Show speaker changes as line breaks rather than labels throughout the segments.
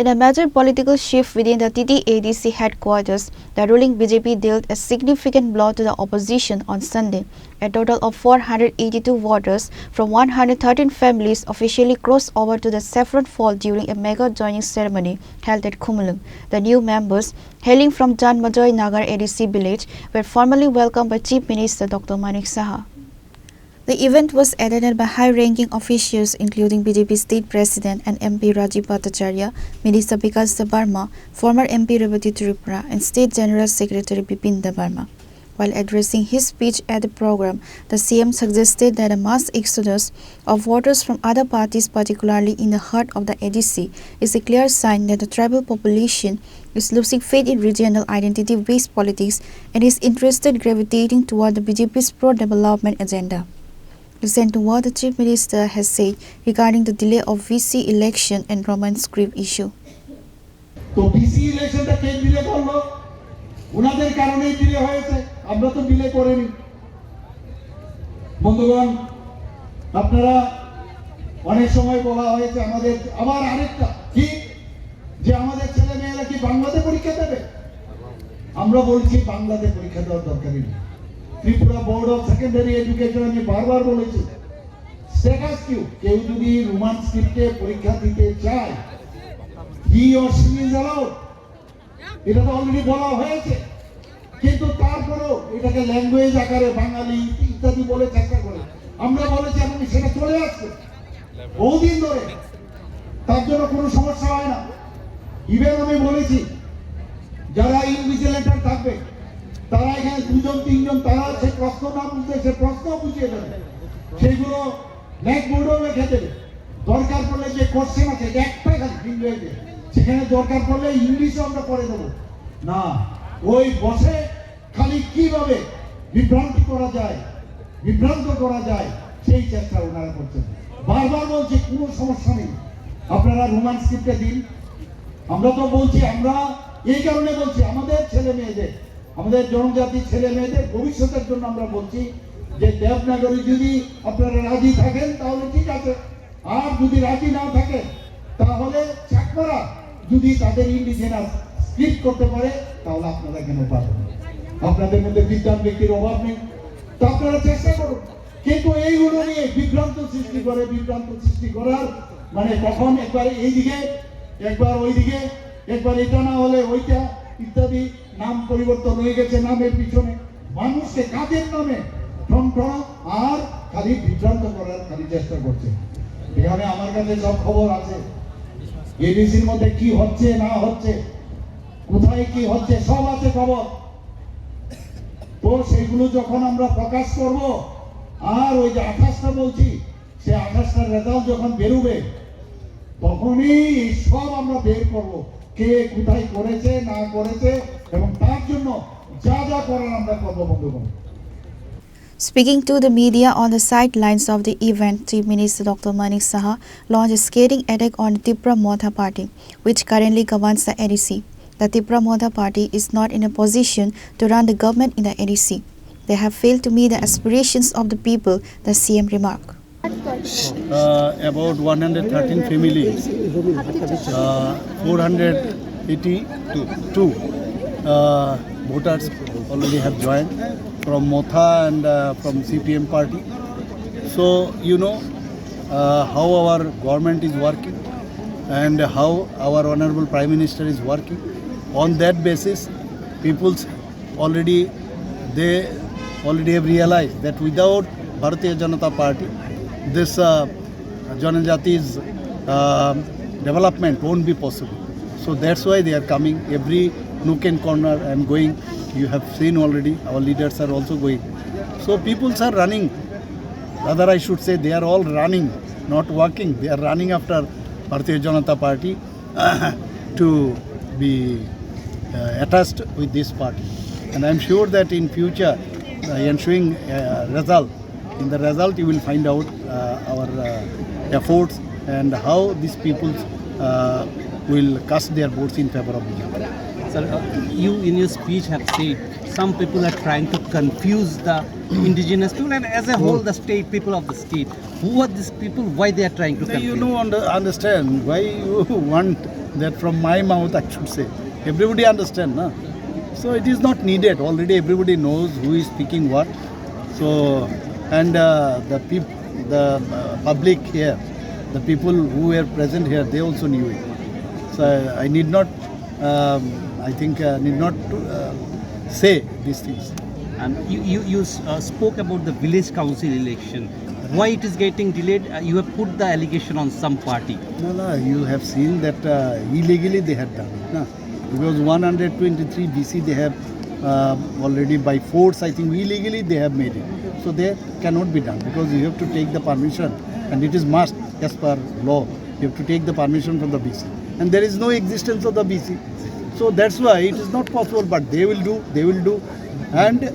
In a major political shift within the TTADC headquarters, the ruling BJP dealt a significant blow to the opposition on Sunday. A total of 482 voters from 113 families officially crossed over to the saffron fold during a mega joining ceremony held at Khumulung. The new members, hailing from Janmajoy Nagar ADC village, were formally welcomed by Chief Minister Dr. Manik Saha. The event was attended by high-ranking officials including BJP State President and MP Rajiv Bhattacharya, Minister Vikas Debarma, former MP Revati Tripura and State General Secretary Bipin Debarma. While addressing his speech at the program, the CM suggested that a mass exodus of voters from other parties, particularly in the heart of the ADC, is a clear sign that the tribal population is losing faith in regional identity-based politics and is interested gravitating toward the BJP's pro-development agenda. Listen to what the Chief Minister has said regarding the delay of VC election and Roman script issue.
तो VC election টা কে delay করলো ওনাদের কারণেই delay হয়েছে আমরা তো delay করিনি বন্ধুগণ আপনারা অনেক সময় বলা হয়েছে আমাদের আবার আরেকটা কি যে আমাদের ছেলে মেয়েরা কি বাংলাতে পরীক্ষা দেবে আমরা বলছি বাংলাতে পরীক্ষা দেওয়ার দরকার নেই Tripura board of secondary education আমি বারবার বলেছি স্ট্যাটাস কিউ কেউ যদি রোমান স্ক্রিপ্টে পরীক্ষা দিতে চায় he or she is allowed এটা তো অলরেডি বলা হয়েছে কিন্তু তারপরেও এটাকে ল্যাঙ্গুয়েজ আকারে বাঙালি ইত্যাদি বলে চেষ্টা করে আমরা বলেছি এবং সেটা চলে আসছে বহুদিন ধরে তার জন্য কোনো সমস্যা হয় না ইভেন আমি বলেছি যারা ইনভিজিলেটর থাকবে তারা এখানে দুজন তিনজন তারা সেই প্রশ্ন না বুঝতে সে প্রশ্ন বুঝিয়ে দেবে সেগুলো ব্ল্যাকবোর্ডেও লিখে দেবে দরকার পড়লে যে কোশ্চেন আছে একটা খালি ইংরেজিতে সেখানে দরকার পড়লে ইংলিশে আমরা করে দেবো না ওই বসে খালি কিভাবে বিভ্রান্ত করা যায় সেই চেষ্টা ওনারা করছেন বারবার বলছি কোনো সমস্যা নেই আপনারা রোমান স্ক্রিপ্টে দিন আমরা তো বলছি আমরা এই কারণে বলছি আমাদের ছেলে মেয়েদের আমাদের জনজাতির ছেলে মেয়েদের ভবিষ্যতের জন্য আমরা বলছি যে দেবনাগরী যদি আপনারা রাজি থাকেন তাহলে ঠিক আছে আর যদি রাজি না থাকেন তাহলে চাকমারা যদি তাদের ইন্ডিজেনাস স্ক্রিপ্ট করতে পারে তাহলে আপনারা কেন পারবেন আপনাদের মধ্যে বিদ্যান ব্যক্তির অভাব নেই তা আপনারা চেষ্টা করুন কিন্তু এইগুলো নিয়ে বিভ্রান্ত সৃষ্টি করার মানে কখন একবার এইদিকে একবার ওইদিকে একবার এটা না হলে ওইটা ইত্যাদি নাম পরিবর্তন হয়ে গেছে নামের পিছনে মানুষকে কাজের নামে ঠনঠনা আর খালি বিভ্রান্ত করার খালি চেষ্টা করছে এখানে আমার কাছে সব খবর আছে এডিসির মধ্যে কি হচ্ছে না হচ্ছে কোথায় কি হচ্ছে সব আছে খবর তো সেইগুলো যখন আমরা প্রকাশ করব আর ওই যে 28টা বলছি সেই 28টার রেজাল্ট যখন বেরোবে তখনই সব আমরা বের করব কে কোথায় করেছে না করেছে এবং তার জন্য যা যা করার আমরা করব বন্ধুগণ
Speaking to the media on the sidelines of the event, Chief Minister Dr. Manik Saha launched a scathing attack on the Tripura Motha Party, which currently governs the ADC. The Tripura Motha Party is not in a position to run the government in the ADC. They have failed to meet the aspirations of the people, the CM remarked.
About 113 families, 482 voters already have joined from Motha and from CPM party. So you know how our government is working and how our Honorable Prime Minister is working. On that basis, people's already have realized that without Bharatiya Janata Party, this Janajati's development won't be possible. So that's why they are coming every nook and corner and going. You have seen already, our leaders are also going. So peoples are running. Rather I should say they are all running, not walking. They are running after Bharatiya Janata Party to be attached with this party. And I am sure that in future, ensuing result, in the result you will find out our efforts and how these people will cast their votes in favor of BJP.
Sir, you in your speech have said some people are trying to confuse the indigenous people and as a whole the state people of the state. Who are these people? Why they are trying to confuse?
You know, understand why you want that from my mouth I should say. Everybody understand, na? So it is not needed. Already everybody knows who is speaking what. So and the public here, the people who were present here, they also knew it. So I need not, need not say these things.
And you spoke about the village council election. Why it is getting delayed? You have put the allegation on some party.
No, you have seen that illegally they had done it. No? Because 123 BC they have already by force, I think illegally they have made it. So they cannot be done because you have to take the permission and it is must as per law. You have to take the permission from the BC. And there is no existence of the BC. So that's why it is not possible, but they will do. And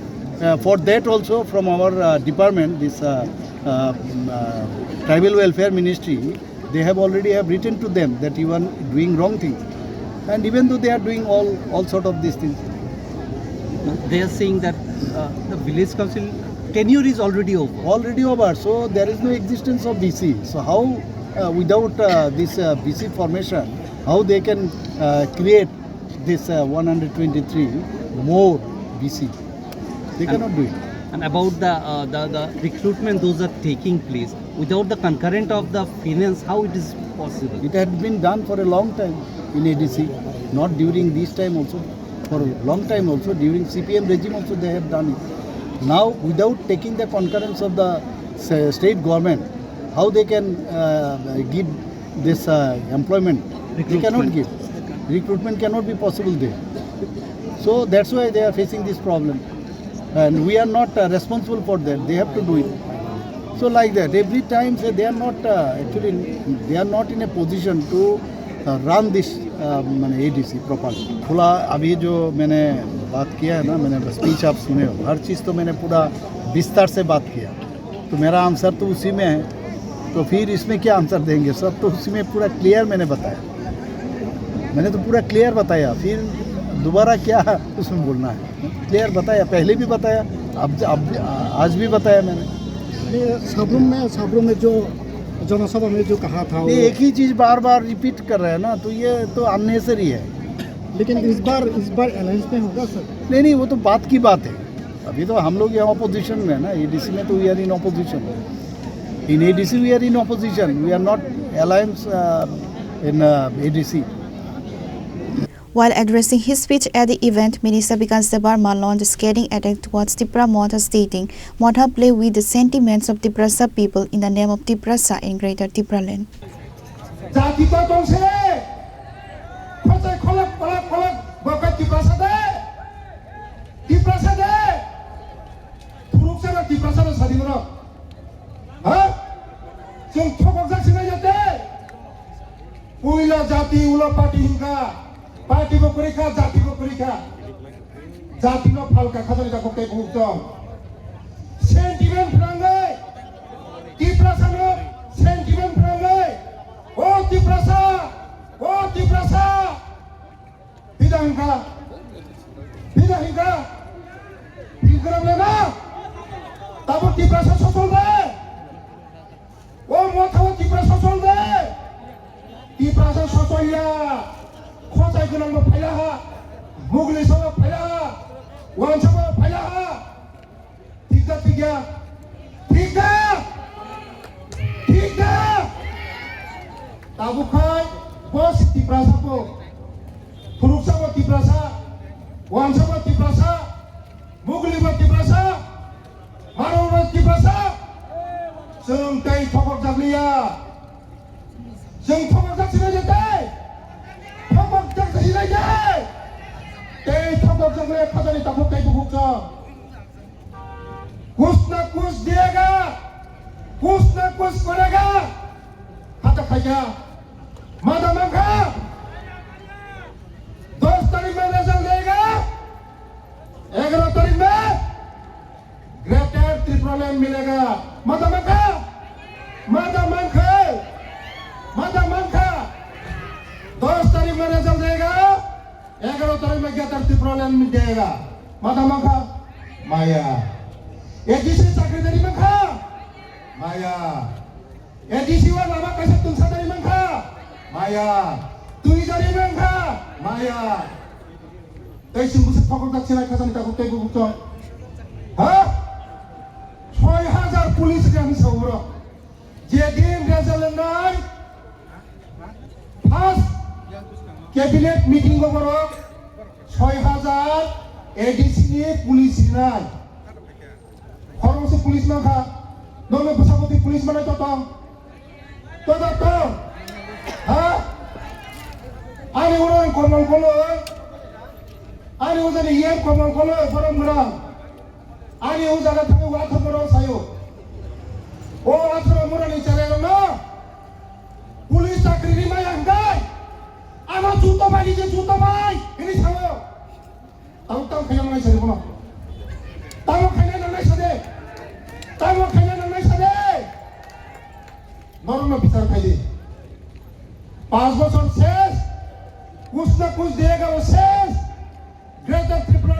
for that also from our department, this Tribal Welfare Ministry, they have already have written to them that you are doing wrong things. And even though they are doing all sort of these things.
They are saying that the village council tenure is already over.
So there is no existence of BC. So how without this BC formation, how they can create this 123 more BC? They cannot do it.
And about the recruitment, those are taking place without the concurrent of the finance. How it is possible?
It had been done for a long time in ADC, not during this time also. For a long time also, during CPM regime also they have done it. Now, without taking the concurrence of the state government, how they can give this employment? They cannot give. Recruitment cannot be possible there. So that's why they are facing this problem. And we are not responsible for that. They have to do it. So like that, every time say they are not they are not in a position to run this ADC properly. खुला अभी जो मैंने बात किया है ना, मैंने speech आप सुने हो, हर चीज़ तो मैंने पूरा विस्तार से बात किया. तो मेरा आंसर तो उसी में है. तो फिर इसमें क्या आंसर देंगे? सब तो उसी में पूरा क्लियर मैंने बताया. मैंने तो पूरा क्लियर बताया. फिर दोबारा क्या उसमें बोलना है? क्लियर बताया, पहले भी बताया, अब आज भी बताया मैंने.
साबरुम में जो जनसभा में जो कहा था वो
एक ही चीज़ बार बार रिपीट कर रहे हैं ना, तो ये तो अननेसेसरी है.
लेकिन इस बार अलायंस में होगा सर?
नहीं, वो तो बात की बात है. अभी तो हम लोग यहाँ अपोजिशन में है ना. एडीसी में तो we are in opposition. In ADC we are in opposition. We are not alliance in ADC.
While addressing his speech at the event, Minister Vikas Debarma launched a scathing attack towards Tipra Modha, stating, Modha play with the sentiments of Tiprasa people in the name of Tiprasa in Greater Tipraland.
Party को परीक्षा, जाति को परीक्षा, जाति को फल का खतरे का कोई भूखता. सेंटिमेंट फ्रंगे, तिप्रासा नो सेंटिमेंट फ्रंगे. ओ तिप्रासा, बिदांगा, बिक्रम लेना. तब तिप्रासा सोचल दे. ओ मोथा तिप्रासा सोचल दे. तिप्रासा सोचलिया. खोचाइ गोनांबो फायलाहा, मुगलिसबो फायलाहा, वानसबो फायलाहा. ठीक दा. ताबुखाय बस तिप्रासाबो, फुरुकसाबो तिप्रासा, वानसबो तिप्रासा, मुगलिबो तिप्रासा, मारौबो तिप्रासा. जों दै थगक जाग्लिया. जों थगक जासिनो जेतै. कुछ न कुछ देगा, कुछ न कुछ करेगा. हाथ खाएगा, माता मंगा. 10 तारीख में रिजल्ट देगा. 11 तारीख में ग्रेटर त्रिपुरालैंड मिलेगा. माता मंगा. 10 तारीख में रिजल्ट देगा. 11 तारीख में ग्रेटर त्रिपुरालैंड में देगा. माता मंगा. माया. एडीसी चाकरी dari मंगा. माया. एडीसी वा नामा कैसे तुमसा dari मंगा. माया. তুই জানি না মায়া এই সিম্বুসে ফকর যাচ্ছে না খাজানি তা করতে গুরুত্ব হ্যাঁ 6000 পুলিশ আমি সৌর যেদিন রেজাল্ট নাই ফার্স্ট ক্যাবিনেট মিটিং করব 6000 এডিসি নিয়ে পুলিশ নাই খরচ পুলিশ না খা নমে প্রশাসনিক পুলিশ মানে তো হ্যাঁ আরে ওরা কর্মল করলো আরে ও জানি ইয়ে কর্মল করলো ফরম ধরা আরে ও জায়গা থেকে ওয়াথা করো সায়ো ও আথর মোরানি চালে না পুলিশ চাকরি মাই আঙ্গাই আমার জুতো বাড়ি যে জুতো ভাই এনি ছাড়ো তাও খাইনা নাই সাথে বলো তাও খাইনা নাই সাথে নরম বিচার খাইলে 5 বছর শেষ कुछ ना कुछ देगा वो शेष ग्रेटर त्रिपुरा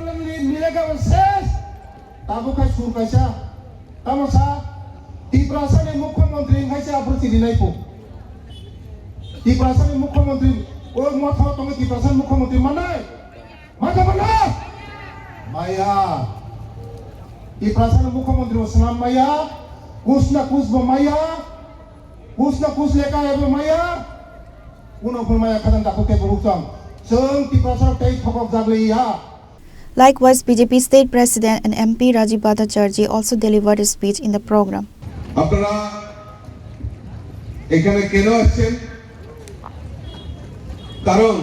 मिलेगा वो शेष ताबो का सुर कैसा तमसा त्रिपुरा से मुख्यमंत्री कैसे आपूर्ति नहीं को त्रिपुरा से मुख्यमंत्री और मत हो तुम्हें त्रिपुरा से मुख्यमंत्री मनाए मत मना माया त्रिपुरा से मुख्यमंत्री उसनाम माया कुछ ना कुछ लेकर है वो माया
Likewise, BJP State President and MP Rajiv Bhattacharjee also delivered a speech in the program.
আপনারা এখানে কেন আসছেন কারণ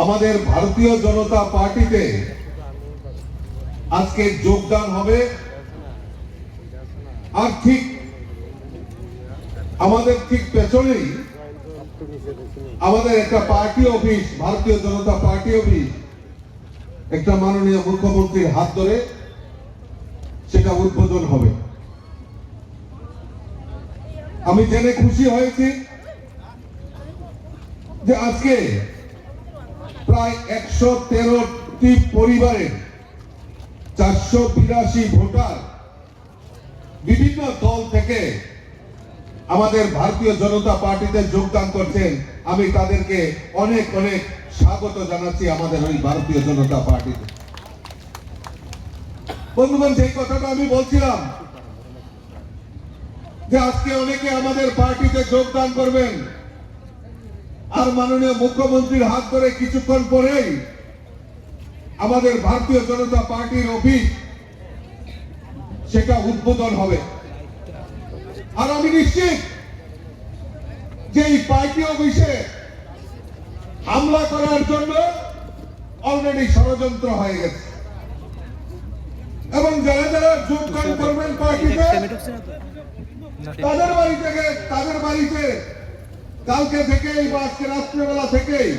আমাদের ভারতীয় জনতা পার্টিতে আজকে যোগদান হবে আর ঠিক আমাদের ঠিক পেছনেই আমাদের একটা পার্টি অফিস ভারতীয় জনতা পার্টি অফিস একটা মাননীয় মুখ্যমন্ত্রীর হাত ধরে সেটা উদ্বোধন হবে আমি জেনে খুশি হয়েছি যে আজকে প্রায় 113টি পরিবারের 482 ভোটার বিভিন্ন দল থেকে আমাদের ভারতীয় জনতা পার্টিতে যোগদান করছেন আমি তাদেরকে অনেক অনেক স্বাগত জানাচ্ছি আমাদের ওই ভারতীয় জনতা পার্টিতে বন্ধুগণ যে কথাটা আমি বলছিলাম যে আজকে অনেকে আমাদের পার্টিতে যোগদান করবেন আর মাননীয় মুখ্যমন্ত্রীর হাত ধরে কিছুক্ষণ পরেই আমাদের ভারতীয় জনতা পার্টির অফিস সেটা উদ্বোধন হবে আর আমি নিশ্চিত যে এই পার্টি অফিসে হামলা করার জন্য অলরেডি ষড়যন্ত্র হয়ে গেছে এবং যারা যারা যোগদান করবেন পার্টিতে তাদের বাড়িতে কালকে থেকেই বা আজকে রাত্রেবেলা থেকেই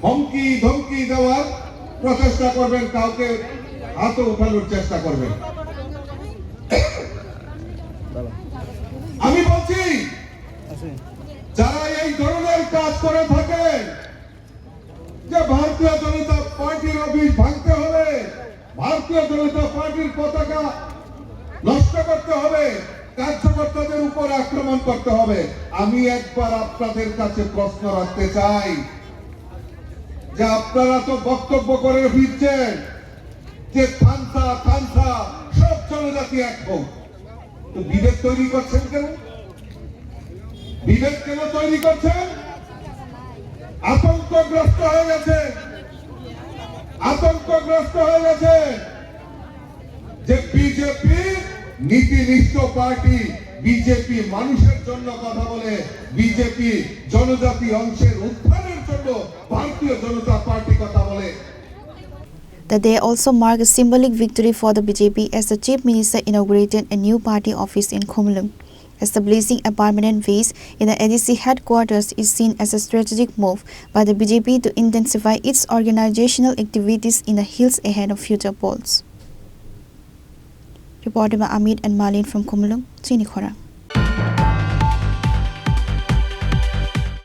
হুমকি ধমকি দেওয়ার প্রচেষ্টা করবেন কাউকে হাতে উঠানোর চেষ্টা করবেন আমি বলছি যারা এই ধরনের কাজ করে থাকেন যে ভারতীয় জনতা পার্টির অফিস ভাঙতে হবে ভারতীয় জনতা পার্টির পতাকা নষ্ট করতে হবে কার্যকর্তাদের উপর আক্রমণ করতে হবে আমি একবার আপনাদের কাছে প্রশ্ন রাখতে চাই যে আপনারা তো বক্তব্য করে ফিরছেন যে খানসা সব জনজাতি এক হোক তো বিভেদ তৈরি করছেন কেন তৈরি করছেন আতঙ্কগ্রস্ত হয়ে গেছে যে বিজেপি নীতিনিষ্ঠ পার্টি বিজেপি মানুষের জন্য কথা বলে বিজেপি জনজাতি অংশের উত্থানের জন্য ভারতীয় জনতা পার্টি কথা বলে
The day also marked a symbolic victory for the BJP as the Chief Minister inaugurated a new party office in Khumlung. Establishing a permanent base in the ADC headquarters is seen as a strategic move by the BJP to intensify its organizational activities in the hills ahead of future polls. Reported by Amit and Malin from Khumlung, Chinikhora.